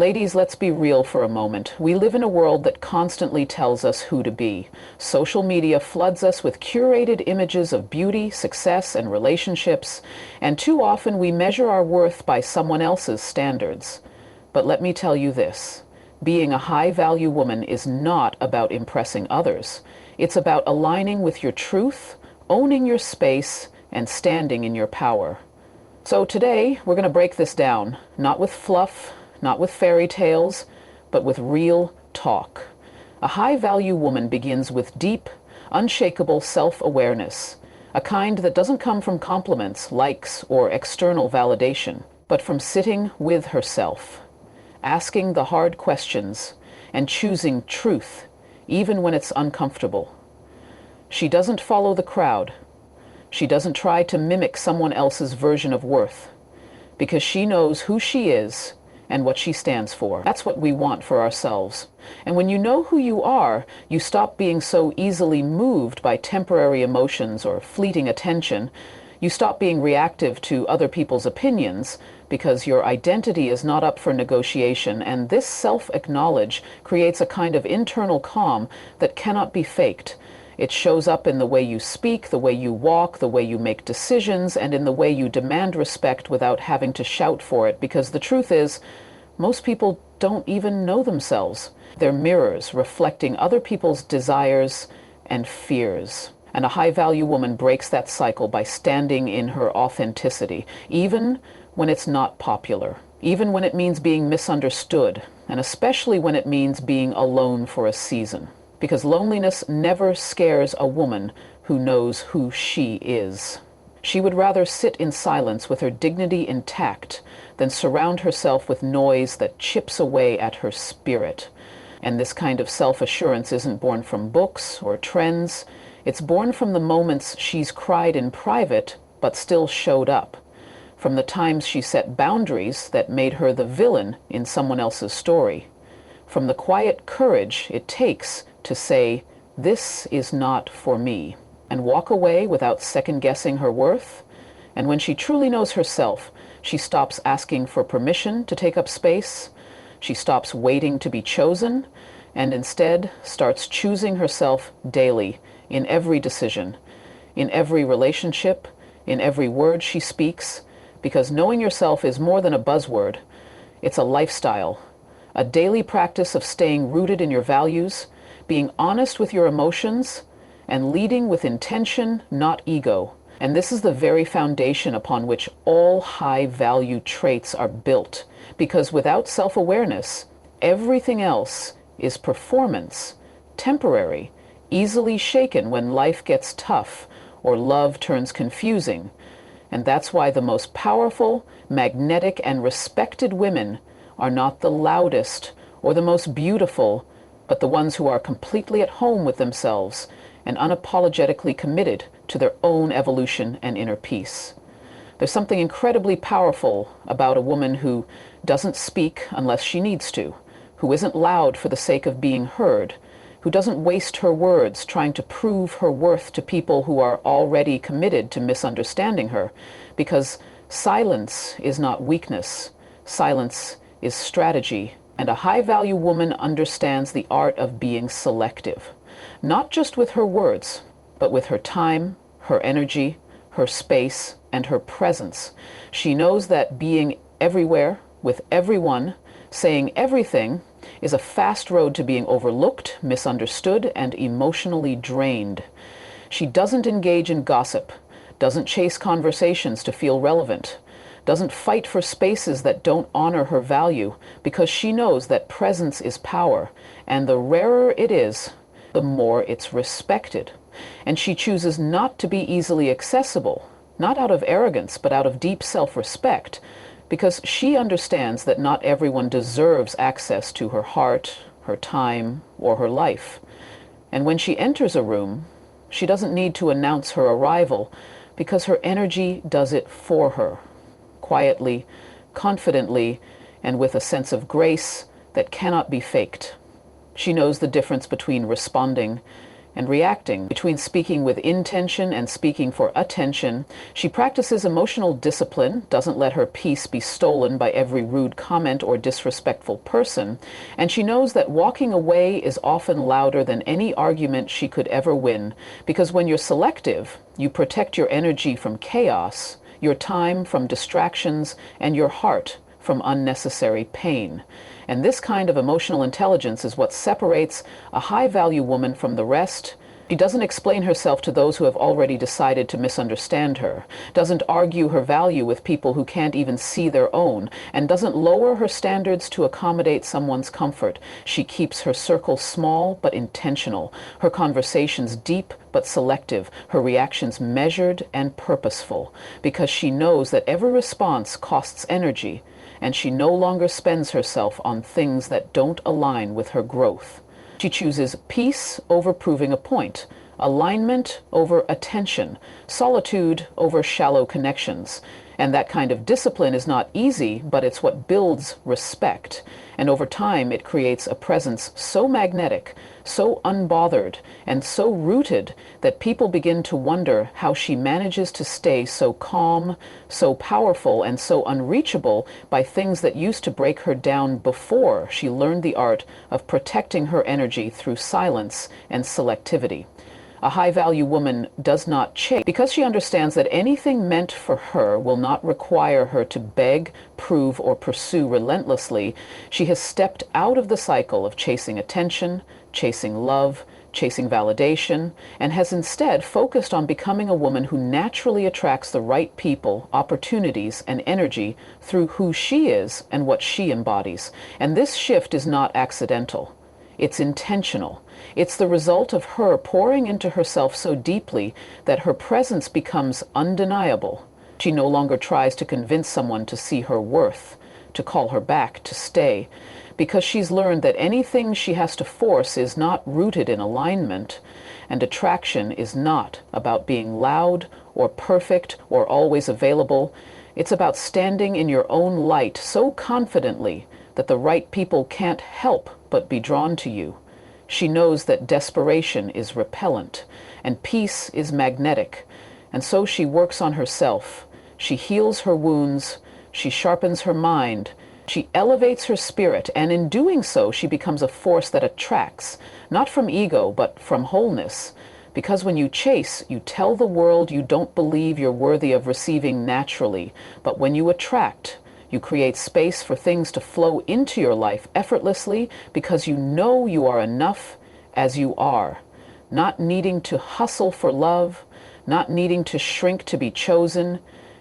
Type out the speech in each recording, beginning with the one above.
Ladies, let's be real for a moment. We live in a world that constantly tells us who to be. Social media floods us with curated images of beauty, success, and relationships, and too often we measure our worth by someone else's standards. But let me tell you this. Being a high-value woman is not about impressing others. It's about aligning with your truth, owning your space, and standing in your power. So today, we're going to break this down, not with fluff, not with fairy tales, but with real talk. A high-value woman begins with deep, unshakable self-awareness, a kind that doesn't come from compliments, likes, or external validation, but from sitting with herself, asking the hard questions, and choosing truth, even when it's uncomfortable. She doesn't follow the crowd. She doesn't try to mimic someone else's version of worth, because she knows who she is and what she stands for. That's what we want for ourselves. And when you know who you are, you stop being so easily moved by temporary emotions or fleeting attention. You stop being reactive to other people's opinions because your identity is not up for negotiation, and this self-acknowledge creates a kind of internal calm that cannot be faked. It shows up in the way you speak, the way you walk, the way you make decisions, and in the way you demand respect without having to shout for it, because the truth is, most people don't even know themselves. They're mirrors reflecting other people's desires and fears. And a high-value woman breaks that cycle by standing in her authenticity, even when it's not popular, even when it means being misunderstood, and especially when it means being alone for a season. Because loneliness never scares a woman who knows who she is. She would rather sit in silence with her dignity intact than surround herself with noise that chips away at her spirit. And this kind of self-assurance isn't born from books or trends. It's born from the moments she's cried in private but still showed up. From the times she set boundaries that made her the villain in someone else's story. From the quiet courage it takes to say, "This is not for me," and walk away without second-guessing her worth. And when she truly knows herself, she stops asking for permission to take up space. She stops waiting to be chosen, and instead starts choosing herself daily, in every decision, in every relationship, in every word she speaks, because knowing yourself is more than a buzzword. It's a lifestyle, a daily practice of staying rooted in your values, being honest with your emotions, and leading with intention, not ego. And this is the very foundation upon which all high-value traits are built, because without self-awareness, everything else is performance, temporary, easily shaken when life gets tough or love turns confusing. And that's why the most powerful, magnetic, and respected women are not the loudest or the most beautiful, but the ones who are completely at home with themselves and unapologetically committed to their own evolution and inner peace. There's something incredibly powerful about a woman who doesn't speak unless she needs to, who isn't loud for the sake of being heard, who doesn't waste her words trying to prove her worth to people who are already committed to misunderstanding her, because silence is not weakness. Silence is strategy. And a high-value woman understands the art of being selective, not just with her words, but with her time, her energy, her space, and her presence. She knows that being everywhere, with everyone, saying everything, is a fast road to being overlooked, misunderstood, and emotionally drained. She doesn't engage in gossip, doesn't chase conversations to feel relevant, doesn't fight for spaces that don't honor her value, because she knows that presence is power, and the rarer it is, the more it's respected. And she chooses not to be easily accessible, not out of arrogance, but out of deep self-respect, because she understands that not everyone deserves access to her heart, her time, or her life. And when she enters a room, she doesn't need to announce her arrival, because her energy does it for her. Quietly, confidently, and with a sense of grace that cannot be faked. She knows the difference between responding and reacting. Between speaking with intention and speaking for attention, she practices emotional discipline, doesn't let her peace be stolen by every rude comment or disrespectful person, and she knows that walking away is often louder than any argument she could ever win, because when you're selective, you protect your energy from chaos, your time from distractions, and your heart from unnecessary pain. And this kind of emotional intelligence is what separates a high-value woman from the rest. She doesn't explain herself to those who have already decided to misunderstand her, doesn't argue her value with people who can't even see their own, and doesn't lower her standards to accommodate someone's comfort. She keeps her circle small but intentional, her conversations deep but selective, her reactions measured and purposeful, because she knows that every response costs energy, and she no longer spends herself on things that don't align with her growth. She chooses peace over proving a point, alignment over attention, solitude over shallow connections. And that kind of discipline is not easy, but it's what builds respect. And over time, it creates a presence so magnetic, so unbothered, and so rooted that people begin to wonder how she manages to stay so calm, so powerful, and so unreachable by things that used to break her down before she learned the art of protecting her energy through silence and selectivity. A high-value woman does not chase because she understands that anything meant for her will not require her to beg, prove, or pursue relentlessly. She has stepped out of the cycle of chasing attention, chasing love, chasing validation, and has instead focused on becoming a woman who naturally attracts the right people, opportunities, and energy through who she is and what she embodies. And this shift is not accidental. It's intentional. It's the result of her pouring into herself so deeply that her presence becomes undeniable. She no longer tries to convince someone to see her worth, to call her back, to stay, because she's learned that anything she has to force is not rooted in alignment, and attraction is not about being loud or perfect or always available. It's about standing in your own light so confidently that the right people can't help but be drawn to you. She knows that desperation is repellent and peace is magnetic, and so she works on herself. She heals her wounds, she sharpens her mind, she elevates her spirit, and in doing so she becomes a force that attracts, not from ego but from wholeness. Because when you chase, you tell the world you don't believe you're worthy of receiving naturally, but when you attract, you create space for things to flow into your life effortlessly because you know you are enough as you are, not needing to hustle for love, not needing to shrink to be chosen.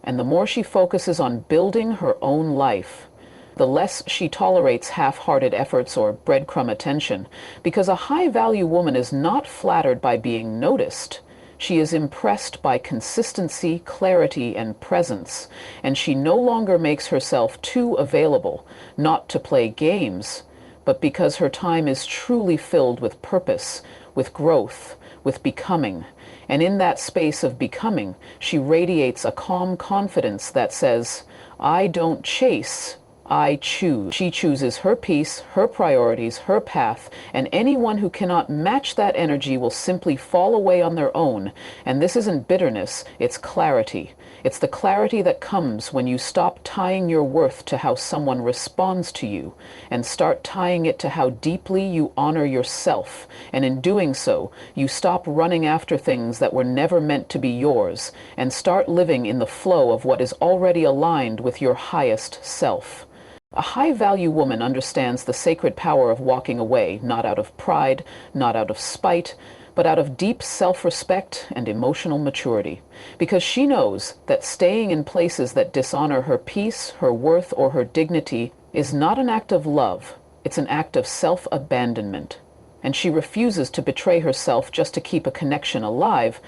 And the more she focuses on building her own life, the less she tolerates half-hearted efforts or breadcrumb attention, because a high-value woman is not flattered by being noticed. She is impressed by consistency, clarity, and presence, and she no longer makes herself too available, not to play games, but because her time is truly filled with purpose, with growth, with becoming. And in that space of becoming, she radiates a calm confidence that says, "I don't chase, I choose." She chooses her peace, her priorities, her path, and anyone who cannot match that energy will simply fall away on their own. And this isn't bitterness, it's clarity. It's the clarity that comes when you stop tying your worth to how someone responds to you and start tying it to how deeply you honor yourself. And in doing so, you stop running after things that were never meant to be yours and start living in the flow of what is already aligned with your highest self. A high-value woman understands the sacred power of walking away, not out of pride, not out of spite, but out of deep self-respect and emotional maturity, because she knows that staying in places that dishonor her peace, her worth, or her dignity is not an act of love, it's an act of self-abandonment. And she refuses to betray herself just to keep a connection alive.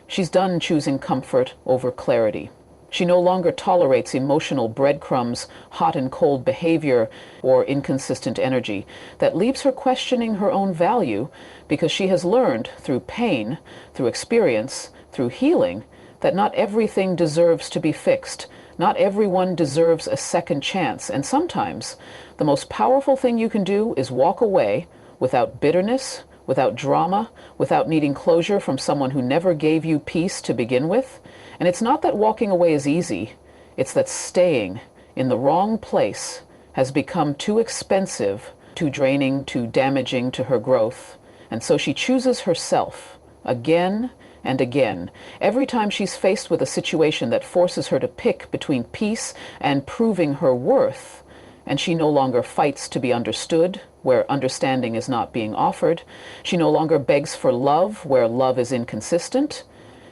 She's done choosing comfort over clarity. She no longer tolerates emotional breadcrumbs, hot and cold behavior, or inconsistent energy that leaves her questioning her own value, because she has learned through pain, through experience, through healing, that not everything deserves to be fixed. Not everyone deserves a second chance, and sometimes the most powerful thing you can do is walk away without bitterness, without drama, without needing closure from someone who never gave you peace to begin with. And it's not that walking away is easy, it's that staying in the wrong place has become too expensive, too draining, too damaging to her growth. And so she chooses herself again and again, every time she's faced with a situation that forces her to pick between peace and proving her worth. And she no longer fights to be understood where understanding is not being offered. She no longer begs for love where love is inconsistent.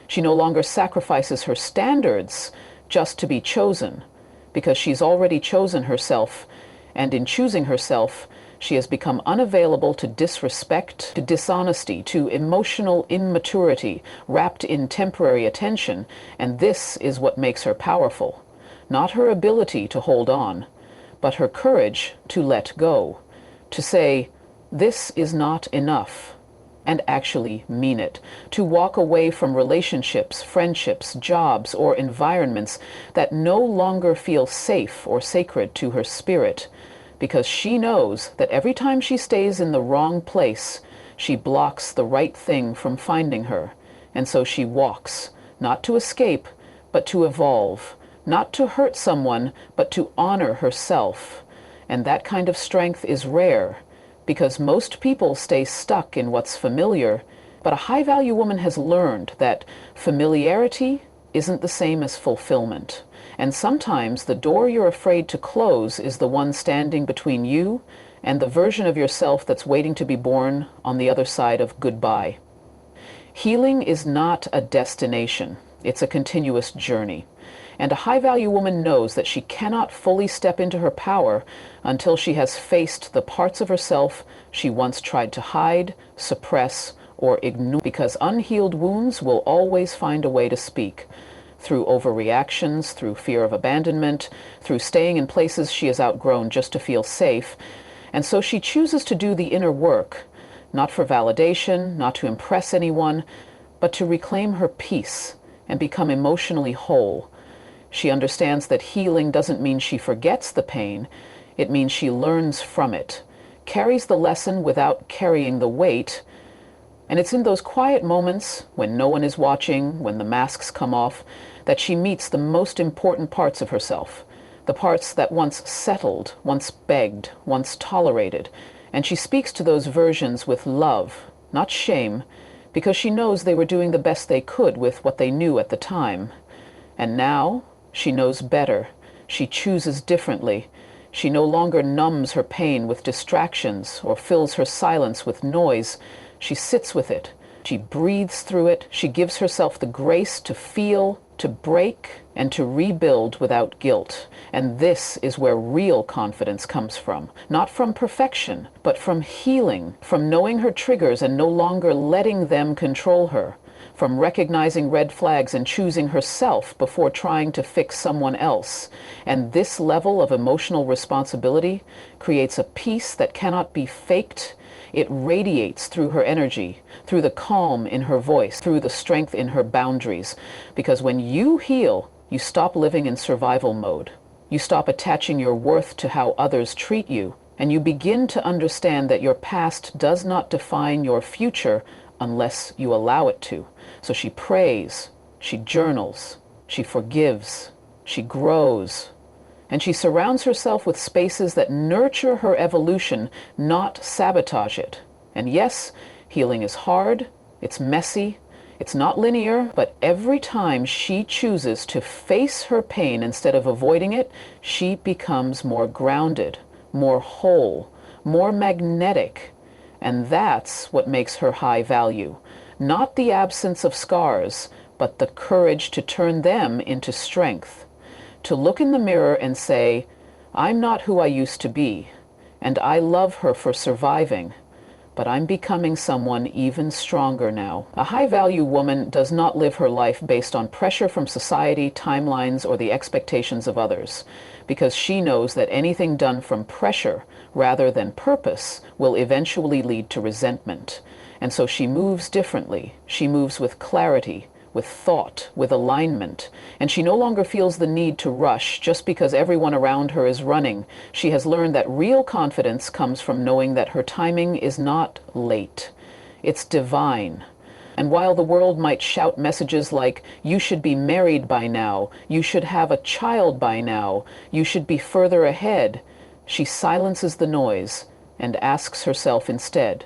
She no longer sacrifices her standards just to be chosen, because she's already chosen herself, and in choosing herself, she has become unavailable to disrespect, to dishonesty, to emotional immaturity, wrapped in temporary attention, and this is what makes her powerful. Not her ability to hold on, but her courage to let go, to say, this is not enough, and actually mean it, to walk away from relationships, friendships, jobs, or environments that no longer feel safe or sacred to her spirit, because she knows that every time she stays in the wrong place, she blocks the right thing from finding her. And so she walks, not to escape, but to evolve, not to hurt someone, but to honor herself. And that kind of strength is rare, because most people stay stuck in what's familiar, but a high-value woman has learned that familiarity isn't the same as fulfillment. And sometimes the door you're afraid to close is the one standing between you and the version of yourself that's waiting to be born on the other side of goodbye. Healing is not a destination, it's a continuous journey. And a high-value woman knows that she cannot fully step into her power until she has faced the parts of herself she once tried to hide, suppress, or ignore, because unhealed wounds will always find a way to speak. Through overreactions, through fear of abandonment, through staying in places she has outgrown just to feel safe. And so she chooses to do the inner work, not for validation, not to impress anyone, but to reclaim her peace and become emotionally whole. She understands that healing doesn't mean she forgets the pain, it means she learns from it, carries the lesson without carrying the weight. And it's in those quiet moments, when no one is watching, when the masks come off, that she meets the most important parts of herself, the parts that once settled, once begged, once tolerated. And she speaks to those versions with love, not shame, because she knows they were doing the best they could with what they knew at the time. And now she knows better. She chooses differently. She no longer numbs her pain with distractions or fills her silence with noise. She sits with it. She breathes through it. She gives herself the grace to feel, to break, and to rebuild without guilt. And this is where real confidence comes from. Not from perfection, but from healing, from knowing her triggers and no longer letting them control her, from recognizing red flags and choosing herself before trying to fix someone else. And this level of emotional responsibility creates a peace that cannot be faked. It radiates through her energy, through the calm in her voice, through the strength in her boundaries. Because when you heal, you stop living in survival mode. You stop attaching your worth to how others treat you, and you begin to understand that your past does not define your future unless you allow it to. So she prays, she journals, she forgives, she grows, and she surrounds herself with spaces that nurture her evolution, not sabotage it. And yes, healing is hard, it's messy, it's not linear, but every time she chooses to face her pain instead of avoiding it, she becomes more grounded, more whole, more magnetic. And that's what makes her high value. Not the absence of scars, but the courage to turn them into strength. To look in the mirror and say, I'm not who I used to be, and I love her for surviving, but I'm becoming someone even stronger now. A high-value woman does not live her life based on pressure from society, timelines, or the expectations of others, because she knows that anything done from pressure rather than purpose will eventually lead to resentment. And so she moves differently. She moves with clarity, with thought, with alignment. And she no longer feels the need to rush just because everyone around her is running. She has learned that real confidence comes from knowing that her timing is not late. It's divine. And while the world might shout messages like, you should be married by now, you should have a child by now, you should be further ahead, she silences the noise and asks herself instead,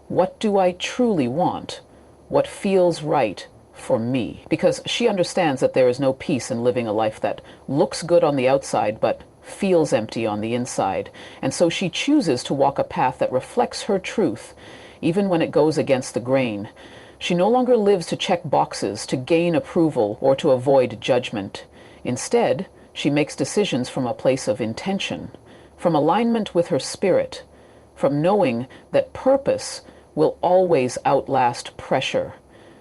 what do I truly want? What feels right for me? Because she understands that there is no peace in living a life that looks good on the outside but feels empty on the inside. And so she chooses to walk a path that reflects her truth, even when it goes against the grain. She no longer lives to check boxes, to gain approval, or to avoid judgment. Instead, she makes decisions from a place of intention, from alignment with her spirit, from knowing that purpose will always outlast pressure.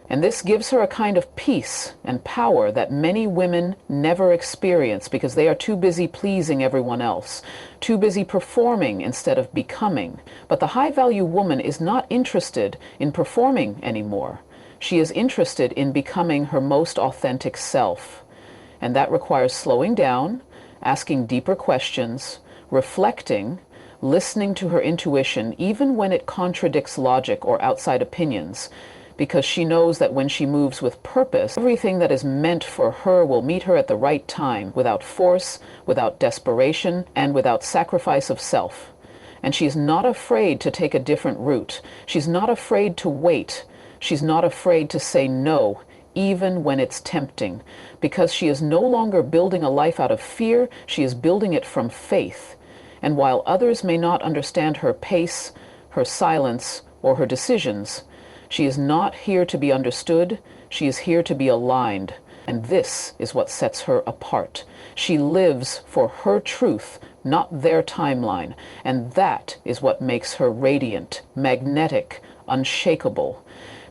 And this gives her a kind of peace and power that many women never experience because they are too busy pleasing everyone else, too busy performing instead of becoming. But the high-value woman is not interested in performing anymore. She is interested in becoming her most authentic self. And that requires slowing down, asking deeper questions, reflecting, listening to her intuition even when it contradicts logic or outside opinions, because she knows that when she moves with purpose, everything that is meant for her will meet her at the right time, without force, without desperation, and without sacrifice of self. And she's not afraid to take a different route. She's not afraid to wait. She's not afraid to say no, even when it's tempting, because she is no longer building a life out of fear, she is building it from faith. And while others may not understand her pace, her silence, or her decisions, she is not here to be understood, she is here to be aligned. And this is what sets her apart. She lives for her truth, not their timeline. And that is what makes her radiant, magnetic, unshakable.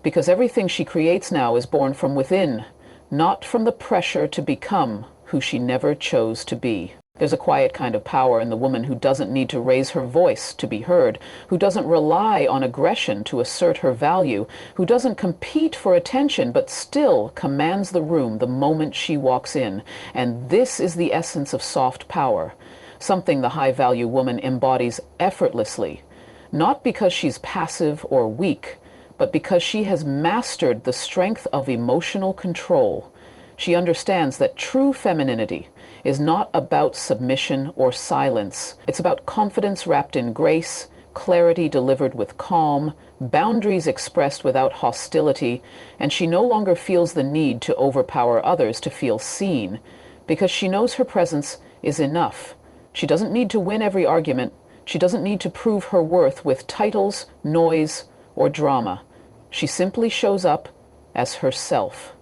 Because everything she creates now is born from within, not from the pressure to become who she never chose to be. There's a quiet kind of power in the woman who doesn't need to raise her voice to be heard, who doesn't rely on aggression to assert her value, who doesn't compete for attention but still commands the room the moment she walks in. And this is the essence of soft power, something the high-value woman embodies effortlessly, not because she's passive or weak, but because she has mastered the strength of emotional control. She understands that true femininity is not about submission or silence. It's about confidence wrapped in grace, clarity delivered with calm, boundaries expressed without hostility, and she no longer feels the need to overpower others to feel seen, because she knows her presence is enough. She doesn't need to win every argument. She doesn't need to prove her worth with titles, noise, or drama. She simply shows up as herself,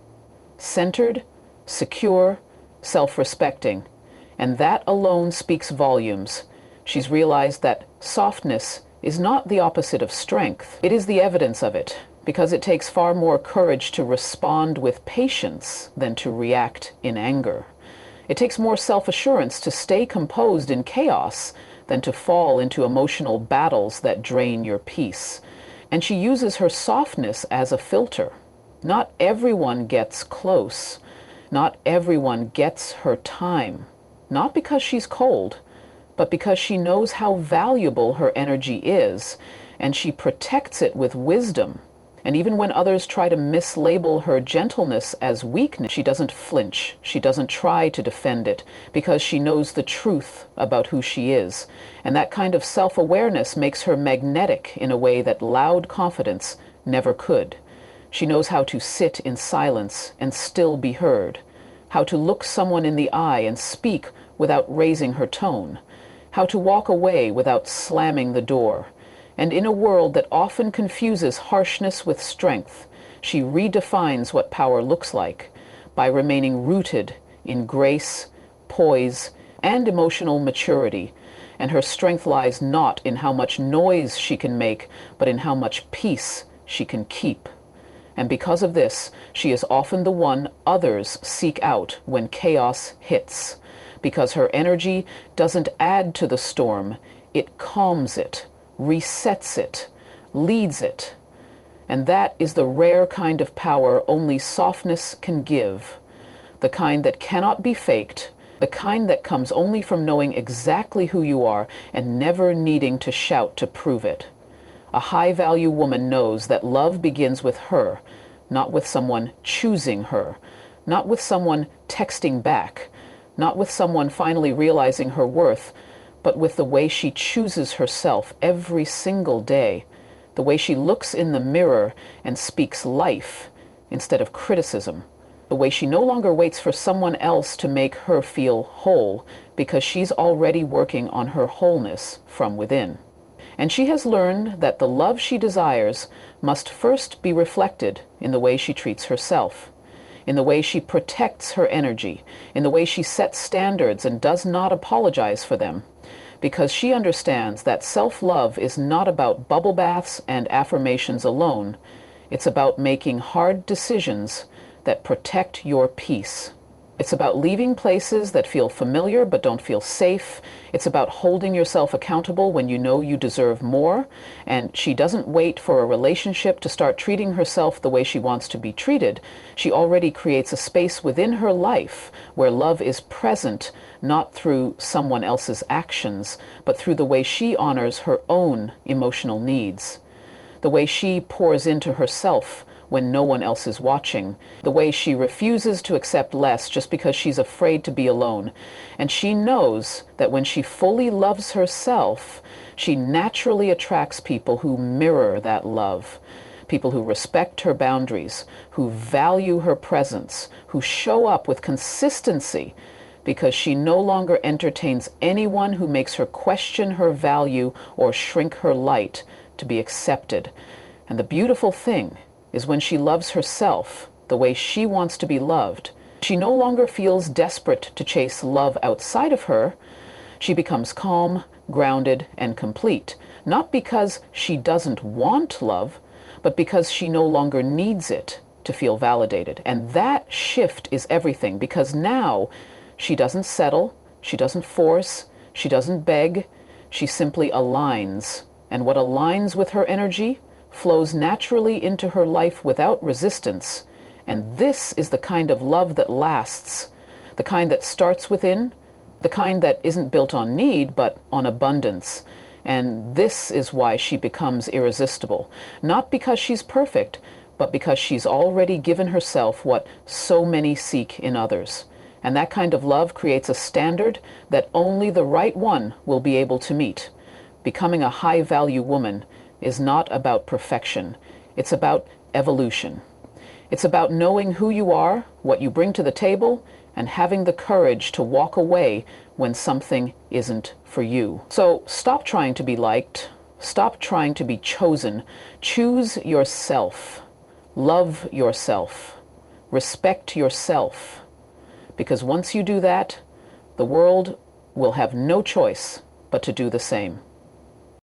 centered, secure, self-respecting, and that alone speaks volumes. She's realized that softness is not the opposite of strength. It is the evidence of it, because it takes far more courage to respond with patience than to react in anger. It takes more self-assurance to stay composed in chaos than to fall into emotional battles that drain your peace. And she uses her softness as a filter. Not everyone gets close. Not everyone gets her time, not because she's cold, but because she knows how valuable her energy is, and she protects it with wisdom. And even when others try to mislabel her gentleness as weakness, she doesn't flinch. She doesn't try to defend it, because she knows the truth about who she is. And that kind of self-awareness makes her magnetic in a way that loud confidence never could. She knows how to sit in silence and still be heard, how to look someone in the eye and speak without raising her tone, how to walk away without slamming the door. And in a world that often confuses harshness with strength, she redefines what power looks like by remaining rooted in grace, poise, and emotional maturity. And her strength lies not in how much noise she can make, but in how much peace she can keep. And because of this, she is often the one others seek out when chaos hits, because her energy doesn't add to the storm, it calms it, resets it, leads it. And that is the rare kind of power only softness can give, the kind that cannot be faked, the kind that comes only from knowing exactly who you are and never needing to shout to prove it. A high-value woman knows that love begins with her, not with someone choosing her, not with someone texting back, not with someone finally realizing her worth, but with the way she chooses herself every single day, the way she looks in the mirror and speaks life instead of criticism, the way she no longer waits for someone else to make her feel whole because she's already working on her wholeness from within. And she has learned that the love she desires must first be reflected in the way she treats herself, in the way she protects her energy, in the way she sets standards and does not apologize for them, because she understands that self-love is not about bubble baths and affirmations alone. It's about making hard decisions that protect your peace. It's about leaving places that feel familiar but don't feel safe. It's about holding yourself accountable when you know you deserve more. And she doesn't wait for a relationship to start treating herself the way she wants to be treated. She already creates a space within her life where love is present, not through someone else's actions, but through the way she honors her own emotional needs, the way she pours into herself when no one else is watching, the way she refuses to accept less just because she's afraid to be alone. And she knows that when she fully loves herself, she naturally attracts people who mirror that love, people who respect her boundaries, who value her presence, who show up with consistency, because she no longer entertains anyone who makes her question her value or shrink her light to be accepted. And the beautiful thing is when she loves herself the way she wants to be loved, she no longer feels desperate to chase love outside of her. She becomes calm, grounded, and complete, not because she doesn't want love, but because she no longer needs it to feel validated. And that shift is everything, because now she doesn't settle, she doesn't force, she doesn't beg, she simply aligns. And what aligns with her energy flows naturally into her life without resistance. And this is the kind of love that lasts, the kind that starts within, the kind that isn't built on need, but on abundance. And this is why she becomes irresistible, not because she's perfect, but because she's already given herself what so many seek in others. And that kind of love creates a standard that only the right one will be able to meet. Becoming a high-value woman is not about perfection. It's about evolution. It's about knowing who you are, what you bring to the table, and having the courage to walk away when something isn't for you. So stop trying to be liked. Stop trying to be chosen. Choose yourself. Love yourself. Respect yourself. Because once you do that, the world will have no choice but to do the same.